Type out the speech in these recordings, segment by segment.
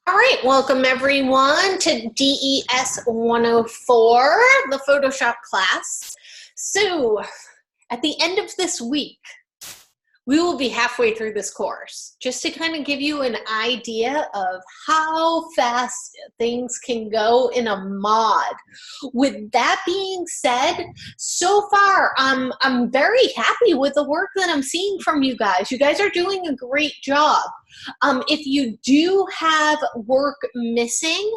All right, welcome everyone to DES 104, the Photoshop class. So, at the end of this week, we will be halfway through this course, just to kind of give you an idea of how fast things can go in a mod. With that being said, so far I'm very happy with the work that I'm seeing from you guys. You guys are doing a great job. If you do have work missing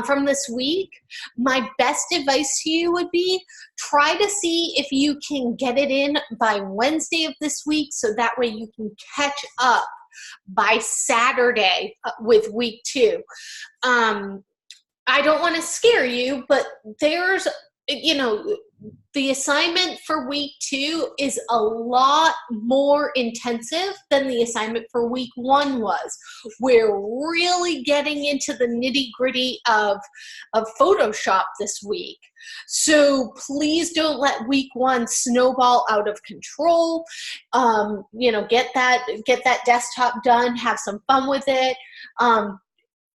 from this week, my best advice to you would be try to see if you can get it in by Wednesday of this week, so that way you can catch up by Saturday with week 2. I don't want to scare you, but there's, the assignment for week 2 is a lot more intensive than the assignment for week 1 was. We're really getting into the nitty-gritty of Photoshop this week. So please don't let week 1 snowball out of control. Get that desktop done, have some fun with it.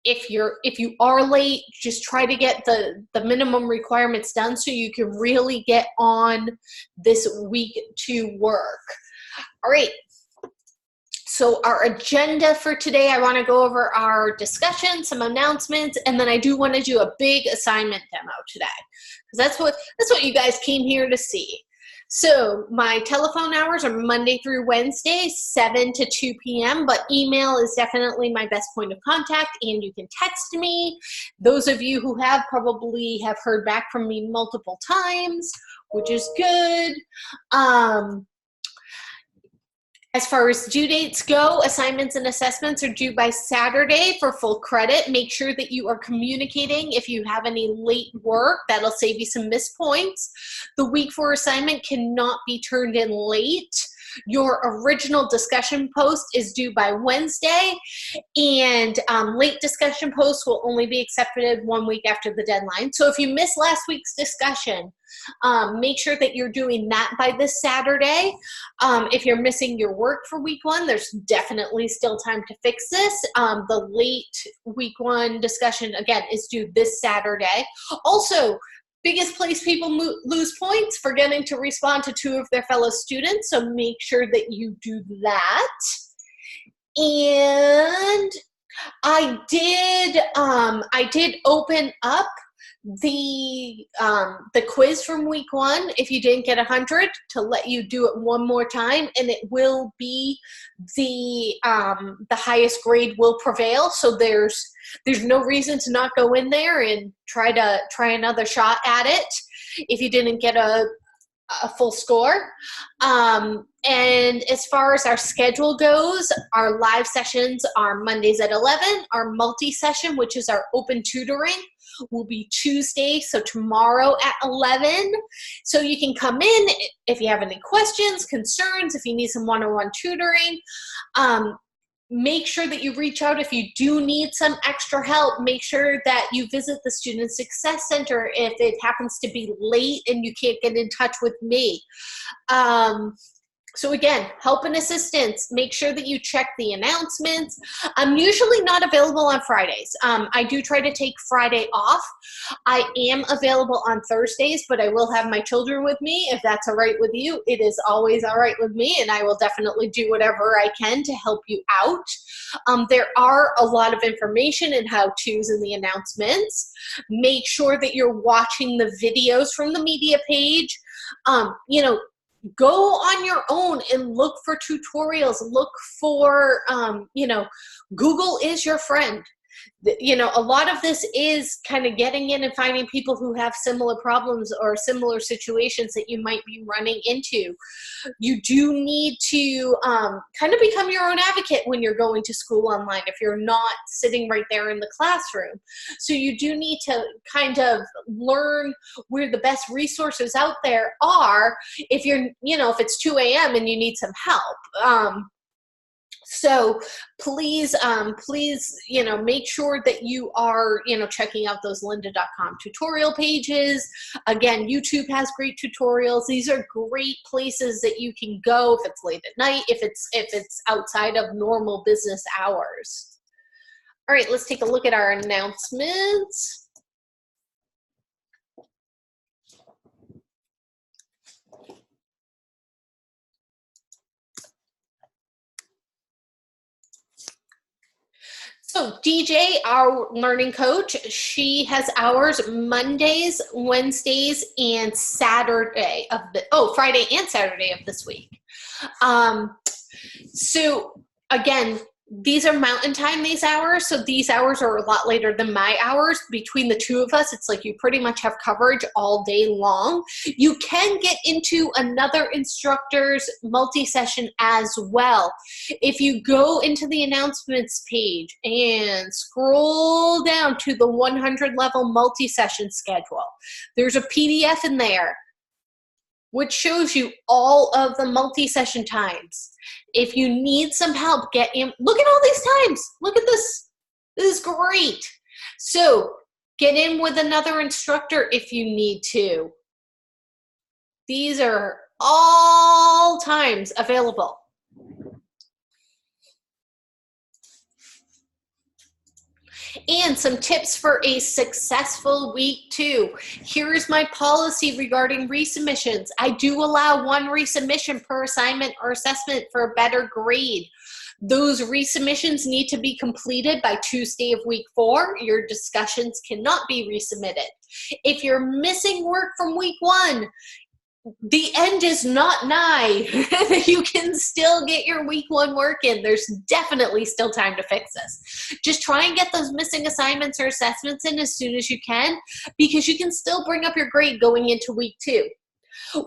If you are late, just try to get the minimum requirements done so you can really get on this week 2 work. All right. So our agenda for today, I want to go over our discussion, some announcements, and then I do want to do a big assignment demo today, because that's what you guys came here to see. So my telephone hours are Monday through Wednesday, 7 to 2 p.m., but email is definitely my best point of contact, and you can text me. Those of you who have probably have heard back from me multiple times, which is good. As far as due dates go, assignments and assessments are due by Saturday for full credit. Make sure that you are communicating if you have any late work. That'll save you some missed points. The week 4 assignment cannot be turned in late. Your original discussion post is due by Wednesday, and late discussion posts will only be accepted 1 week after the deadline. So if you missed last week's discussion, make sure that you're doing that by this Saturday. If you're missing your work for week 1, there's definitely still time to fix this. The late week 1 discussion, again, is due this Saturday. Also, biggest place people lose points, forgetting to respond to 2 of their fellow students, so make sure that you do that. And I did open up the quiz from week 1 if you didn't get 100, to let you do it one more time, and it will be the highest grade will prevail. So there's no reason to not go in there and try another shot at it if you didn't get a full score. And as far as our schedule goes, our live sessions are Mondays at 11. Our multi-session, which is our open tutoring, will be Tuesday, so tomorrow at 11. So you can come in if you have any questions, concerns, if you need some one-on-one tutoring. Make sure that you reach out if you do need some extra help. Make sure that you visit the Student Success Center if it happens to be late and you can't get in touch with me. So again, help and assistance, make sure that you check the announcements. I'm usually not available on Fridays. I do try to take Friday off. I am available on Thursdays, but I will have my children with me. If that's all right with you, it is always all right with me, and I will definitely do whatever I can to help you out. There are a lot of information and how-tos in the announcements. Make sure that you're watching the videos from the media page. Go on your own and look for tutorials. Look for, Google is your friend. A lot of this is kind of getting in and finding people who have similar problems or similar situations that you might be running into. You do need to kind of become your own advocate when you're going to school online if you're not sitting right there in the classroom. So you do need to kind of learn where the best resources out there are if you're, if it's 2 a.m. and you need some help. So please, make sure that you are, checking out those lynda.com tutorial pages. Again, YouTube has great tutorials. These are great places that you can go if it's late at night, if it's outside of normal business hours. All right, let's take a look at our announcements. So DJ, our learning coach, she has hours Mondays, Wednesdays, and Saturday of the, Friday and Saturday of this week. So again, these are mountain time, these hours. So these hours are a lot later than my hours. Between the two of us, it's like you pretty much have coverage all day long. You can get into another instructor's multi-session as well. If you go into the announcements page and scroll down to the 100 level multi-session schedule, there's a PDF in there which shows you all of the multi-session times. If you need some help, get in. Look at all these times. Look at this. This is great. So get in with another instructor if you need to. These are all times available. And some tips for a successful week 2. Here's my policy regarding resubmissions. I do allow 1 resubmission per assignment or assessment for a better grade. Those resubmissions need to be completed by Tuesday of week 4. Your discussions cannot be resubmitted. If you're missing work from week 1, the end is not nigh. You can still get your week 1 work in. There's definitely still time to fix this. Just try and get those missing assignments or assessments in as soon as you can, because you can still bring up your grade going into week 2.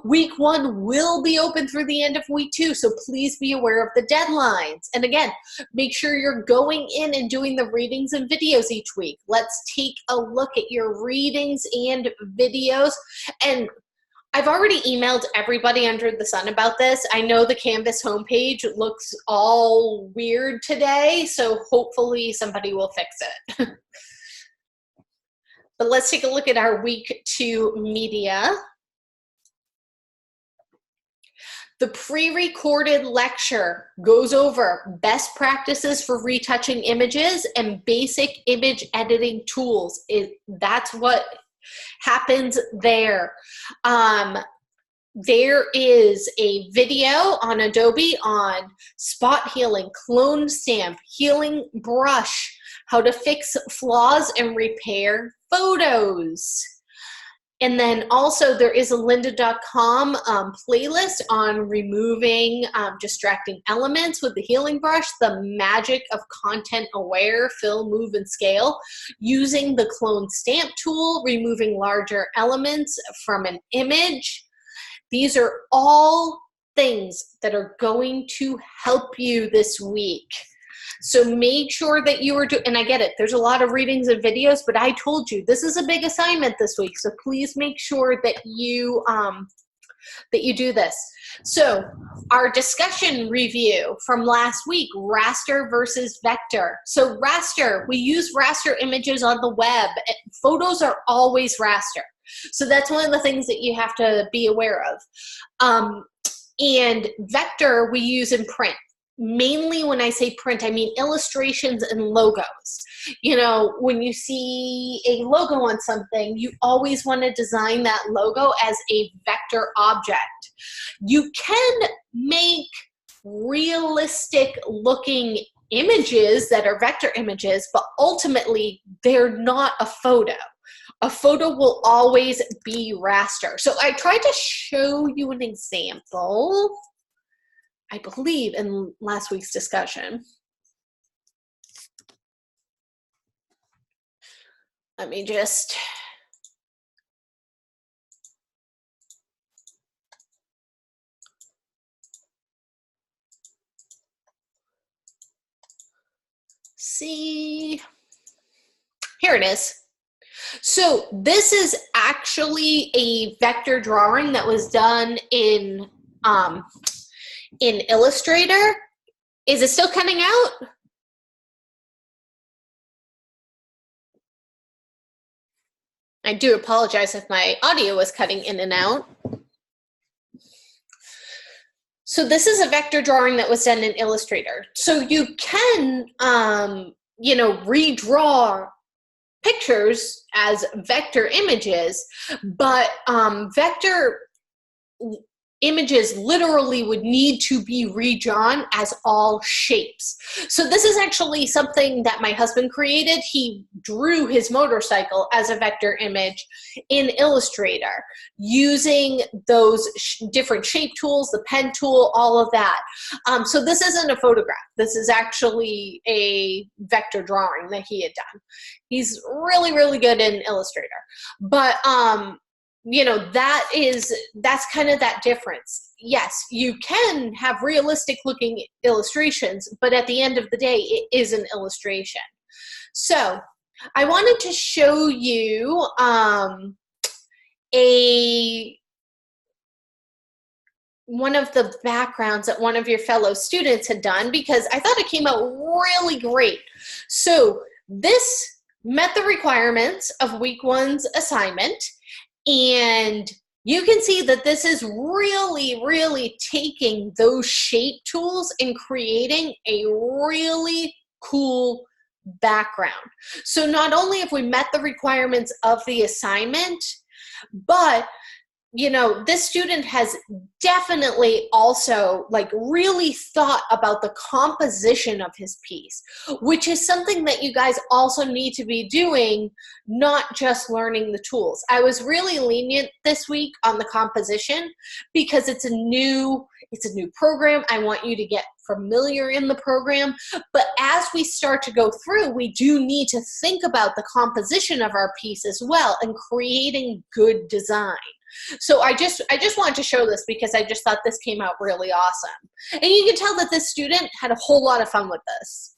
Week 1 will be open through the end of week 2, so please be aware of the deadlines. And again, make sure you're going in and doing the readings and videos each week. Let's take a look at your readings and videos. And I've already emailed everybody under the sun about this. I know the Canvas homepage looks all weird today, so hopefully somebody will fix it. But let's take a look at our week 2 media. The pre-recorded lecture goes over best practices for retouching images and basic image editing tools. That's what happens there. There is a video on Adobe on spot healing, clone stamp, healing brush, how to fix flaws and repair photos. And then also there is a lynda.com playlist on removing distracting elements with the healing brush, the magic of content aware, fill, move, and scale, using the clone stamp tool, removing larger elements from an image. These are all things that are going to help you this week. So make sure that you are doing, and I get it, there's a lot of readings and videos, but I told you this is a big assignment this week, so please make sure that you do this. So our discussion review from last week, raster versus vector. So raster, we use raster images on the web. Photos are always raster. So that's one of the things that you have to be aware of. And vector we use in print. Mainly when I say print, I mean illustrations and logos. You know, when you see a logo on something, you always want to design that logo as a vector object. You can make realistic looking images that are vector images, but ultimately they're not a photo. A photo will always be raster. So I tried to show you an example, I believe, in last week's discussion. Let me just see. Here it is. So this is actually a vector drawing that was done in Illustrator. Is it still cutting out? I do apologize if my audio was cutting in and out. So this is a vector drawing that was done in Illustrator. So you can redraw pictures as vector images, but vector images literally would need to be redrawn as all shapes. So this is actually something that my husband created. He drew his motorcycle as a vector image in Illustrator using those different shape tools, the pen tool, all of that. So this isn't a photograph. This is actually a vector drawing that he had done. He's really, really good in Illustrator. But that's kind of that difference. Yes, you can have realistic looking illustrations, but at the end of the day, it is an illustration. So I wanted to show you one of the backgrounds that one of your fellow students had done, because I thought it came out really great. So this met the requirements of week 1's assignment. And you can see that this is really, really taking those shape tools and creating a really cool background. So not only have we met the requirements of the assignment, but this student has definitely also really thought about the composition of his piece, which is something that you guys also need to be doing, not just learning the tools. I was really lenient this week on the composition because it's a new program. I want you to get familiar in the program. But as we start to go through, we do need to think about the composition of our piece as well and creating good design. So I just wanted to show this because I just thought this came out really awesome. And you can tell that this student had a whole lot of fun with this.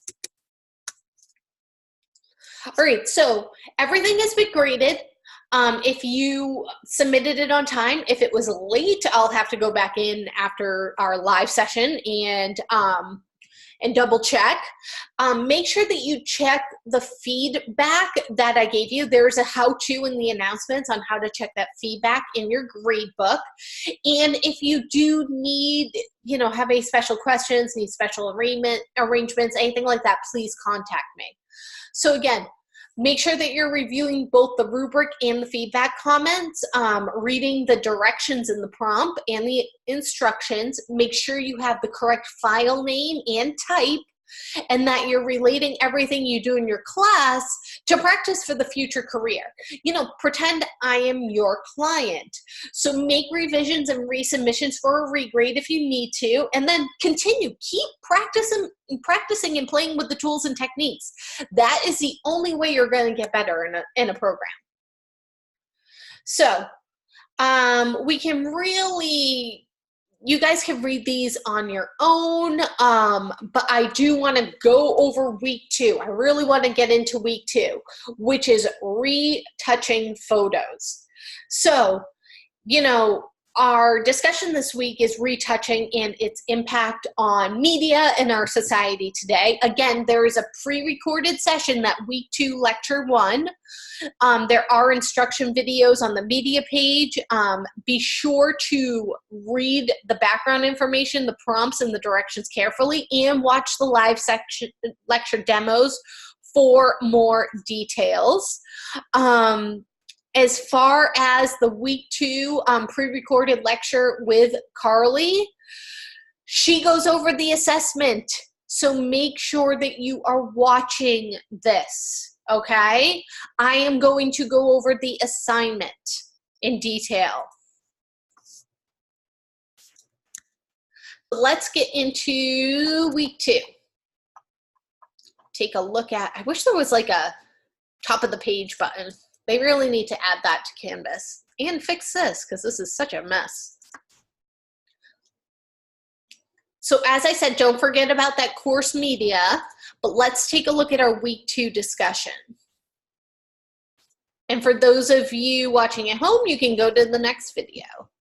All right, so everything has been graded. If you submitted it on time, if it was late, I'll have to go back in after our live session and double check. Make sure that you check the feedback that I gave you. There's a how-to in the announcements on how to check that feedback in your grade book. And if you do need, have any special questions, need special arrangements, anything like that, please contact me. So again, make sure that you're reviewing both the rubric and the feedback comments, reading the directions in the prompt and the instructions. Make sure you have the correct file name and type, and that you're relating everything you do in your class to practice for the future career. Pretend I am your client. So make revisions and resubmissions for a regrade if you need to, and then continue. Keep practicing and playing with the tools and techniques. That is the only way you're going to get better in a program. So you guys can read these on your own, but I do want to go over week 2. I really want to get into week 2, which is retouching photos. So, our discussion this week is retouching and its impact on media in our society today. Again, there is a pre-recorded session, that week 2 lecture 1. There are instruction videos on the media page. Be sure to read the background information, the prompts, and the directions carefully, and watch the live lecture demos for more details. As far as the week 2 pre-recorded lecture with Carly, she goes over the assessment. So make sure that you are watching this, okay? I am going to go over the assignment in detail. Let's get into week 2. Take a look at, I wish there was like a top of the page button. They really need to add that to Canvas and fix this because this is such a mess. So as I said, don't forget about that course media, but let's take a look at our week 2 discussion. And for those of you watching at home, you can go to the next video.